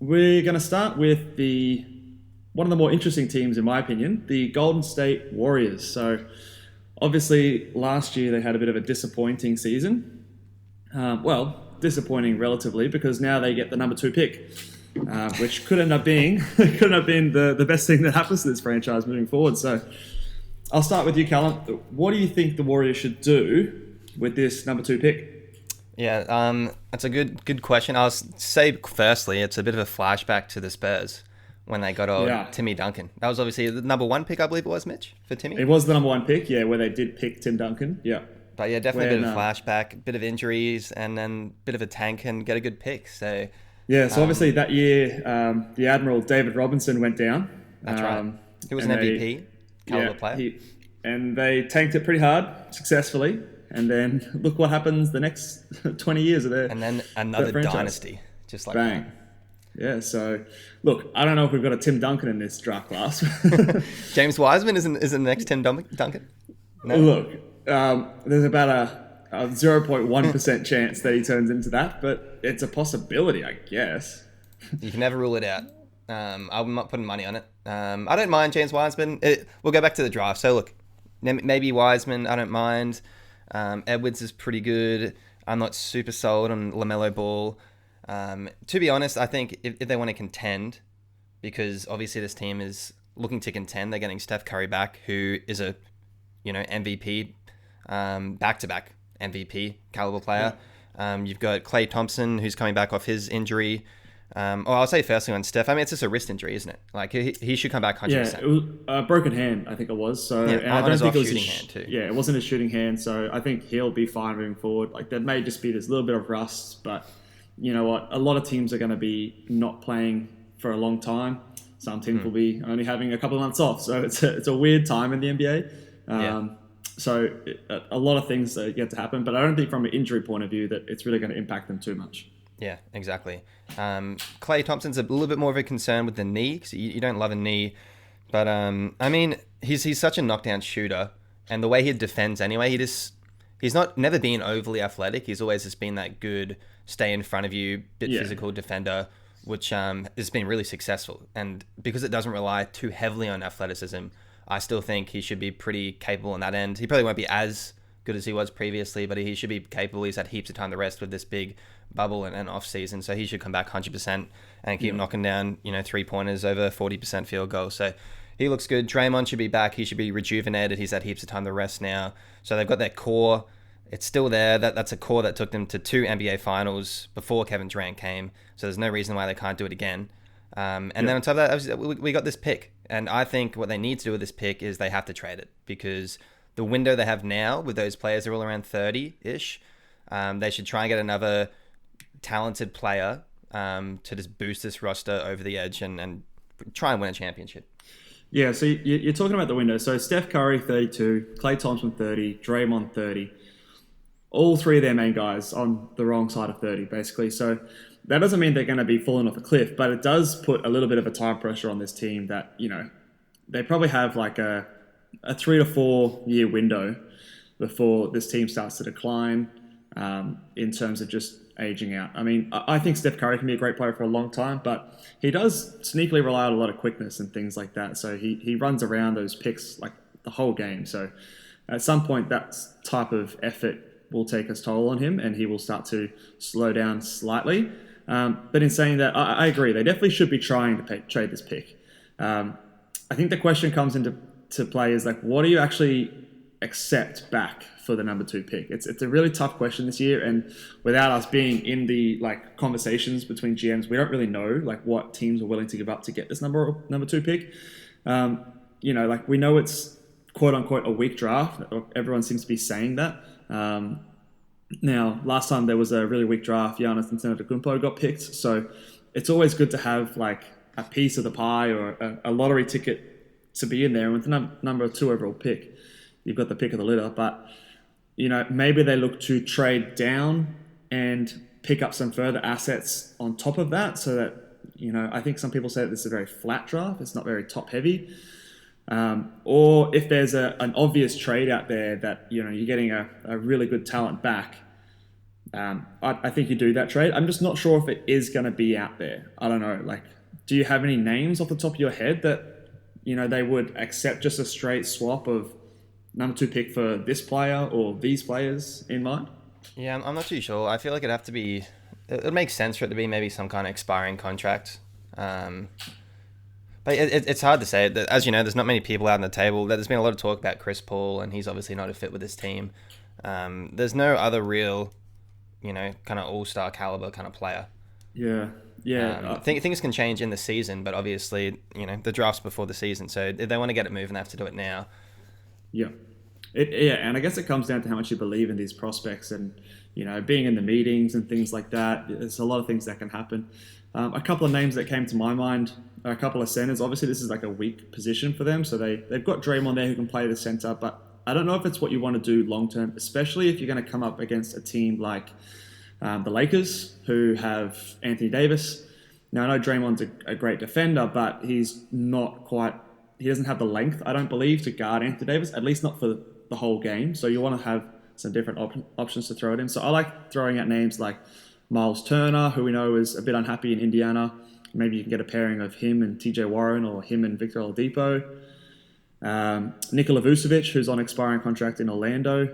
We're going to start with the one of the more interesting teams, in my opinion, the Golden State Warriors. So, obviously, last year they had a bit of a disappointing season. Disappointing relatively because now they get the number 2 pick, which could end up being the best thing that happens to this franchise moving forward. So, I'll start with you, Callum. What do you think the Warriors should do with this number 2 pick? Yeah, that's a good question. I'll say firstly, it's a bit of a flashback to the Spurs when they got Timmy Duncan. That was obviously the number 1 pick, I believe it was, Mitch, for Timmy. It was the number 1 pick, yeah, where they did pick Tim Duncan, yeah. But yeah, definitely a bit of a flashback, bit of injuries, and then a bit of a tank and get a good pick. So obviously that year, the Admiral David Robinson went down. That's right. He was an MVP caliber player. And they tanked it pretty hard, successfully. And then look what happens the next 20 years of their And then another dynasty, just like bang. That. Yeah, so look, I don't know if we've got a Tim Duncan in this draft class. James Wiseman isn't the next Tim Duncan? No? Look, there's about a 0.1% chance that he turns into that, but it's a possibility, I guess. You can never rule it out. I'm not putting money on it. I don't mind James Wiseman. We'll go back to the draft. So look, maybe Wiseman, I don't mind. Edwards is pretty good. I'm not super sold on LaMelo Ball. To be honest, I think if they want to contend, because obviously this team is looking to contend, they're getting Steph Curry back, who is a MVP, back-to-back MVP caliber player. You've got Klay Thompson, who's coming back off his injury. I'll say firstly on Steph, I mean, it's just a wrist injury, isn't it? Like, he should come back 100%. Yeah, it was a broken hand, I think it was. So, yeah, and I don't think it was shooting hand too. Yeah, it wasn't a shooting hand, so I think he'll be fine moving forward. Like, there may just be this little bit of rust, but you know what? A lot of teams are going to be not playing for a long time. Some teams will be only having a couple of months off, so it's a weird time in the NBA. So a lot of things are yet to happen, but I don't think from an injury point of view that it's really going to impact them too much. Yeah, exactly. Klay Thompson's a little bit more of a concern with the knee, because you don't love a knee. But, I mean, he's such a knockdown shooter, and the way he defends anyway, he's never been overly athletic. He's always just been that good, stay in front of you, physical defender, which has been really successful. And because it doesn't rely too heavily on athleticism, I still think he should be pretty capable on that end. He probably won't be as good as he was previously, but he should be capable. He's had heaps of time to rest with this big bubble and off season, so he should come back 100% and keep knocking down 3-pointers over 40% field goals. So he looks good. Draymond should be back. He should be rejuvenated. He's had heaps of time to rest now. So they've got their core. It's still there. That's a core that took them to 2 NBA finals before Kevin Durant came. So there's no reason why they can't do it again. Then on top of that, we got this pick. And I think what they need to do with this pick is they have to trade it, because the window they have now with those players are all around 30-ish. They should try and get another talented player to just boost this roster over the edge and try and win a championship. Yeah, so you're talking about the window. So Steph Curry, 32, Klay Thompson, 30, Draymond, 30. All 3 of their main guys on the wrong side of 30, basically. So that doesn't mean they're going to be falling off a cliff, but it does put a little bit of a time pressure on this team that, they probably have like a 3 to 4 year window before this team starts to decline in terms of just aging out. I mean, I think Steph Curry can be a great player for a long time, but he does sneakily rely on a lot of quickness and things like that. So he runs around those picks like the whole game. So at some point, that type of effort will take its toll on him and he will start to slow down slightly. But in saying that, I agree. They definitely should be trying to trade this pick. I think the question comes into play is like, what do you actually accept back for the number 2 pick? It's a really tough question this year, and without us being in the like conversations between GMs, we don't really know like what teams are willing to give up to get this number 2 pick. Like we know it's quote unquote a weak draft. Everyone seems to be saying that. Now, last time there was a really weak draft, Giannis Antetokounmpo got picked, so it's always good to have like a piece of the pie or a lottery ticket to be in there. And with the number 2 overall pick, you've got the pick of the litter. But maybe they look to trade down and pick up some further assets on top of that, so that I think some people say that this is a very flat draft. It's not very top heavy. Or if there's an obvious trade out there that you're getting a really good talent back, I think you do that trade. I'm just not sure if it is going to be out there. I don't know. Like, do you have any names off the top of your head that they would accept just a straight swap of number two pick for this player or these players in mind? Yeah, I'm not too sure. I feel like it'd have to be. It makes sense for it to be maybe some kind of expiring contract. Um, but it's hard to say. As you know, there's not many people out on the table. There's been a lot of talk about Chris Paul, and he's obviously not a fit with this team. There's no other real, kind of all-star caliber kind of player. Yeah, yeah, Things can change in the season, but obviously, the draft's before the season, so if they want to get it moving, they have to do it now. yeah. And I guess it comes down to how much you believe in these prospects, and being in the meetings and things like that. There's a lot of things that can happen. A couple of names that came to my mind are a couple of centers. Obviously, this is like a weak position for them, so they've got Draymond there who can play the center, but I don't know if it's what you want to do long term, especially if you're going to come up against a team like the Lakers, who have Anthony Davis. Now, I know Draymond's a great defender, but he's not quite. He doesn't have the length, I don't believe, to guard Anthony Davis, at least not for the whole game. So you want to have some different options to throw at him. So I like throwing out names like Miles Turner, who we know is a bit unhappy in Indiana. Maybe you can get a pairing of him and TJ Warren, or him and Victor Oladipo. Nikola Vucevic, who's on expiring contract in Orlando.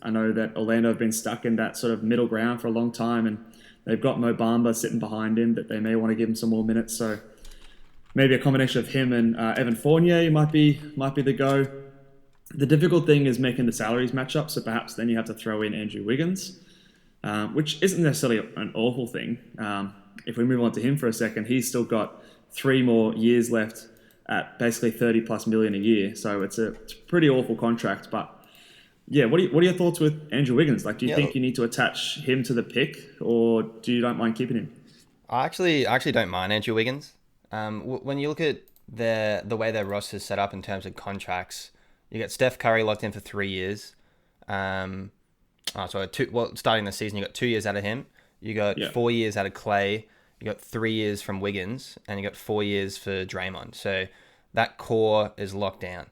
I know that Orlando have been stuck in that sort of middle ground for a long time, and they've got Mo Bamba sitting behind him that they may want to give him some more minutes. So maybe a combination of him and Evan Fournier might be the go. The difficult thing is making the salaries match up, so perhaps then you have to throw in Andrew Wiggins, which isn't necessarily an awful thing. If we move on to him for a second, he's still got 3 more years left at basically 30 plus million a year, so it's a pretty awful contract. But yeah, what are your thoughts with Andrew Wiggins? Like, do you think you need to attach him to the pick, or do you don't mind keeping him? I actually don't mind Andrew Wiggins. When you look at the way their roster's set up in terms of contracts, you got Steph Curry locked in for 3 years. Starting the season, you got 2 years out of him. You got 4 years out of Clay. You got 3 years from Wiggins, and you got 4 years for Draymond. So that core is locked down.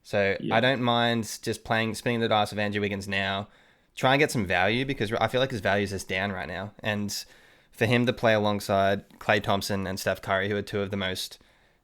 So I don't mind just spinning the dice of Andrew Wiggins now. Try and get some value, because I feel like his value is just down right now. And for him to play alongside Klay Thompson and Steph Curry, who are two of the most,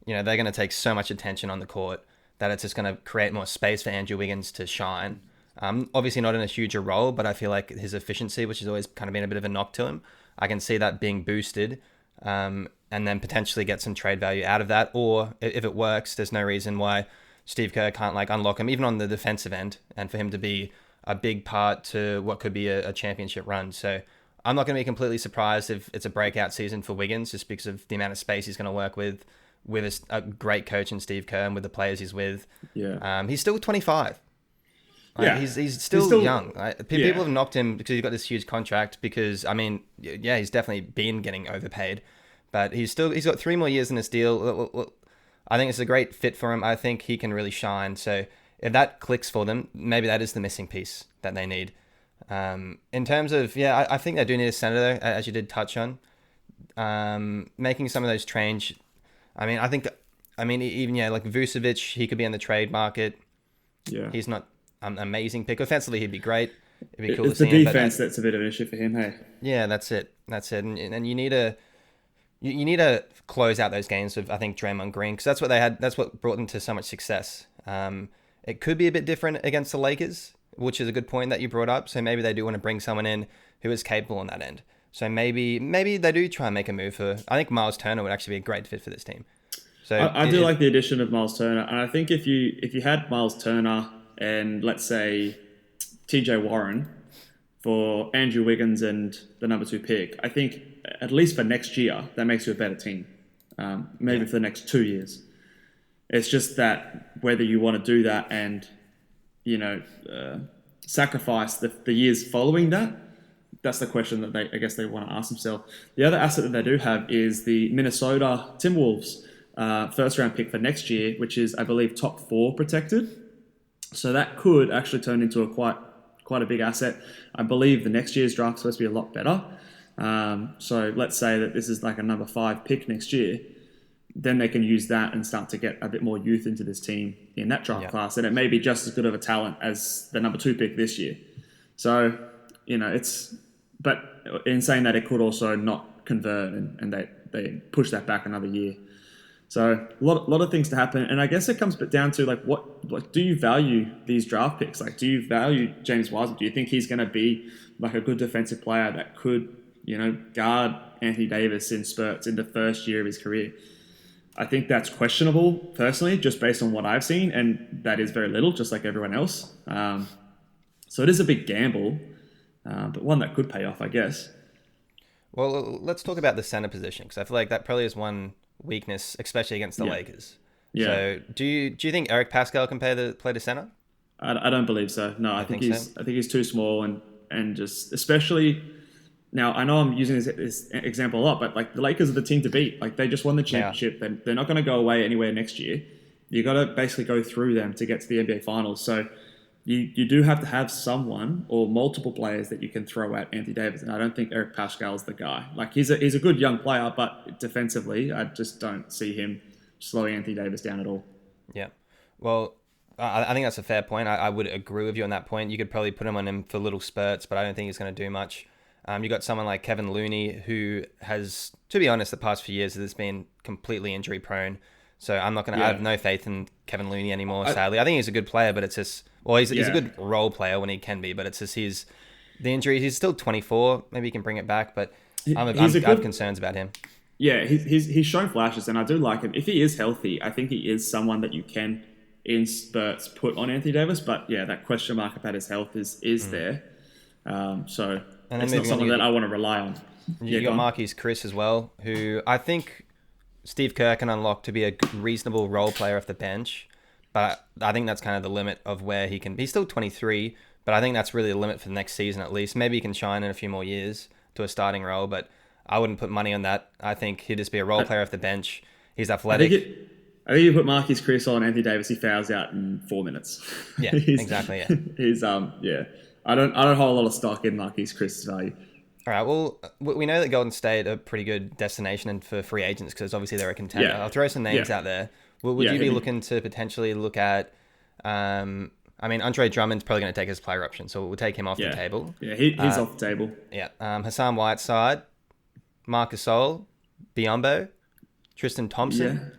they're going to take so much attention on the court that it's just going to create more space for Andrew Wiggins to shine. Obviously not in a huger role, but I feel like his efficiency, which has always kind of been a bit of a knock to him, I can see that being boosted, and then potentially get some trade value out of that. Or if it works, there's no reason why Steve Kerr can't unlock him, even on the defensive end, and for him to be a big part to what could be a championship run. So I'm not going to be completely surprised if it's a breakout season for Wiggins, just because of the amount of space he's going to work with a great coach in Steve Kerr and with the players he's with. Yeah. He's still 25. He's still young. People have knocked him because he's got this huge contract, because, he's definitely been getting overpaid, but he's got 3 more years in this deal. I think it's a great fit for him. I think he can really shine. So if that clicks for them, maybe that is the missing piece that they need. In terms of, I think they do need a center, though, as you did touch on. Making some of those change. Even like Vucevic, he could be in the trade market. Yeah. He's not an amazing pick. Offensively, he'd be great. It'd be cool to see him. It's the defense that's a bit of an issue for him, hey? Yeah, that's it. And you need to close out those games with, I think, Draymond Green, because that's what they had. That's what brought them to so much success. It could be a bit different against the Lakers, which is a good point that you brought up. So maybe they do want to bring someone in who is capable on that end. So maybe they do try and make a move for. I think Miles Turner would actually be a great fit for this team. So I do like the addition of Miles Turner, and I think if you had Miles Turner and, let's say, TJ Warren for Andrew Wiggins and the number 2 pick, I think at least for next year that makes you a better team. Maybe for the next 2 years. It's just that whether you want to do that and sacrifice the years following that. That's the question that they want to ask themselves. The other asset that they do have is the Minnesota Timberwolves first round pick for next year, which is, I believe, top 4 protected. So that could actually turn into a quite a big asset. I believe the next year's draft is supposed to be a lot better. So let's say that this is like a number 5 pick next year. Then they can use that and start to get a bit more youth into this team in that draft class. And it may be just as good of a talent as the number 2 pick this year. So, but in saying that, it could also not convert, and they push that back another year. So lot of things to happen, and I guess it comes down to like what do you value these draft picks? Like, do you value James Wiseman? Do you think he's going to be like a good defensive player that could guard Anthony Davis in spurts in the first year of his career? I think that's questionable personally, just based on what I've seen, and that is very little, just like everyone else. So it is a big gamble, but one that could pay off, I guess. Well, let's talk about the center position because I feel like that probably is one weakness, especially against the Lakers. Yeah. So do you think Eric Pascal can play the center? I don't believe so. No, I think he's too small, and just especially now. I know I'm using this example a lot, but like the Lakers are the team to beat. Like they just won the championship. Yeah. They're not going to go away anywhere next year. You got to basically go through them to get to the NBA Finals. So you do have to have someone or multiple players that you can throw at Anthony Davis, and I don't think Eric Pascal is the guy. Like he's a good young player, but defensively, I just don't see him slowing Anthony Davis down at all. Yeah, well, I think that's a fair point. I would agree with you on that point. You could probably put him on him for little spurts, but I don't think he's going to do much. You got someone like Kevin Looney who has, to be honest, the past few years has been completely injury prone. So I'm not going to. I have no faith in Kevin Looney anymore. Sadly, I think he's a good player, but it's just. Well, he's a good role player when he can be, but it's just the injury. He's still 24. Maybe he can bring it back, but I have concerns about him. Yeah, he's shown flashes, and I do like him. If he is healthy, I think he is someone that you can, in spurts, put on Anthony Davis. But yeah, that question mark about his health is there. So it's not someone that I want to rely on. You got Marquise Chris as well, who I think Steve Kerr can unlock to be a reasonable role player off the bench. But I think that's kind of the limit of where he can. He's still 23, but I think that's really the limit for the next season at least. Maybe he can shine in a few more years to a starting role, but I wouldn't put money on that. I think he'd just be a role player off the bench. He's athletic. I think you put Marquise Chris on Anthony Davis, he fouls out in 4 minutes. Yeah, exactly. Yeah, he's I don't hold a lot of stock in Marquise Chris' value. All right. Well, we know that Golden State are a pretty good destination for free agents because obviously they're a contender. Yeah. I'll throw some names out there. Would you be looking to potentially look at? I mean, Andre Drummond's probably going to take his player option, so we'll take him off the table. Yeah, he's off the table. Yeah. Hassan Whiteside, Marc Gasol, Biyombo, Tristan Thompson,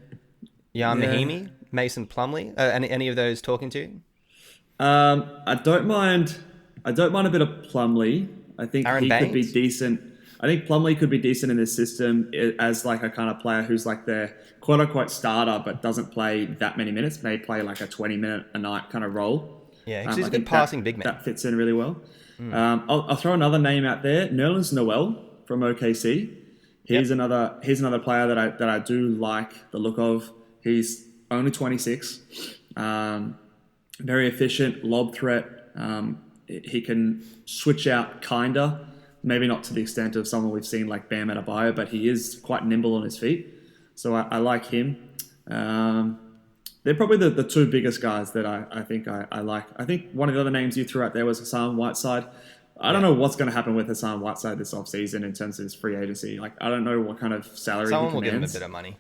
Jan Mahimi, Mason Plumlee. Any of those talking to you? I don't mind a bit of Plumlee. I think Aaron he Baines? could be decent. I think Plumlee could be decent in this system as like a kind of player who's like their quote unquote starter, but doesn't play that many minutes. May play like a 20-minute a night kind of role. Yeah, he's a good passing big man. That fits in really well. I'll throw another name out there. Nerlens Noel from OKC. He's another player that I do like the look of. He's only 26. Very efficient, lob threat. He can switch out kinda. Maybe not to the extent of someone we've seen like Bam Adebayo, but he is quite nimble on his feet. So I like him. They're probably the two biggest guys that I think I like. I think one of the other names you threw out there was Hassan Whiteside. I don't know what's going to happen with Hassan Whiteside this offseason in terms of his free agency. Like, I don't know what kind of salary Someone he will give him a commands. bit of money.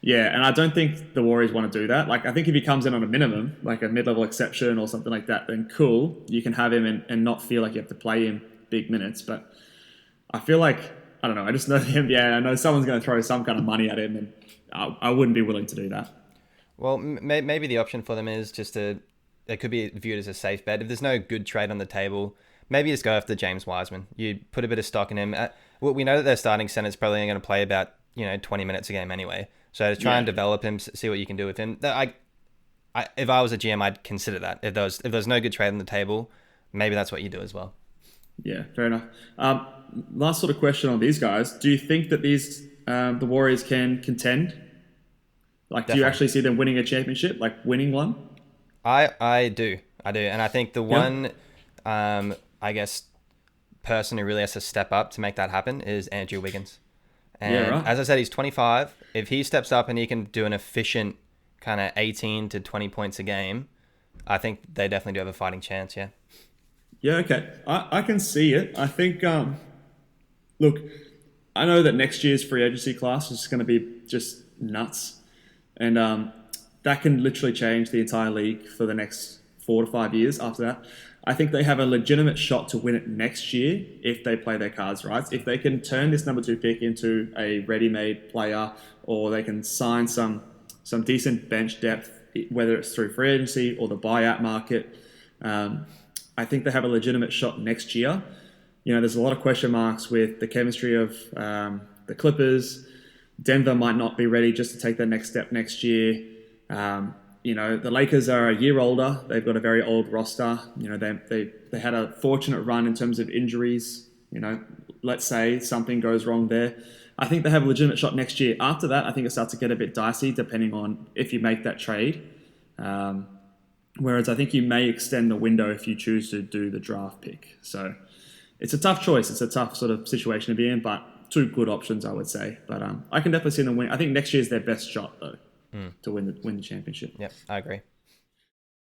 Yeah, and I don't think the Warriors want to do that. Like, I think if he comes in on a minimum, like a mid-level exception or something like that, then cool. You can have him and not feel like you have to play him big minutes. But I feel like, I don't know, I just know the NBA. I know someone's going to throw some kind of money at him, and I wouldn't be willing to do that. Well, maybe the option for them is just it could be viewed as a safe bet. If there's no good trade on the table, maybe just go after James Wiseman. You put a bit of stock in him. We know that their starting center is probably going to play about 20 minutes a game anyway. So to try and develop him, see what you can do with him. If I was a GM, I'd consider that. If there's no good trade on the table, maybe that's what you do as well. Yeah, fair enough. Last sort of question on these guys. Do you think that the Warriors can contend? Like, Definitely. Do you actually see them winning a championship, like winning one? I do. And I think the one, I guess, person who really has to step up to make that happen is Andrew Wiggins. And as I said, he's 25. If he steps up and he can do an efficient kind of 18 to 20 points a game, I think they definitely do have a fighting chance, yeah. Yeah, okay. I can see it. I think, look, I know that next year's free agency class is going to be just nuts. And that can literally change the entire league for the next 4 to 5 years after that. I think they have a legitimate shot to win it next year if they play their cards right. If they can turn this number 2 pick into a ready-made player, or they can sign some decent bench depth, whether it's through free agency or the buyout market, I think they have a legitimate shot next year. There's a lot of question marks with the chemistry of the Clippers. Denver might not be ready just to take their next step next year. The Lakers are a year older. They've got a very old roster. They had a fortunate run in terms of injuries. Let's say something goes wrong there. I think they have a legitimate shot next year. After that, I think it starts to get a bit dicey depending on if you make that trade. Whereas I think you may extend the window if you choose to do the draft pick. So it's a tough choice. It's a tough sort of situation to be in, but 2 good options, I would say. But I can definitely see them win. I think next year is their best shot, though, to win the championship. Yep, I agree.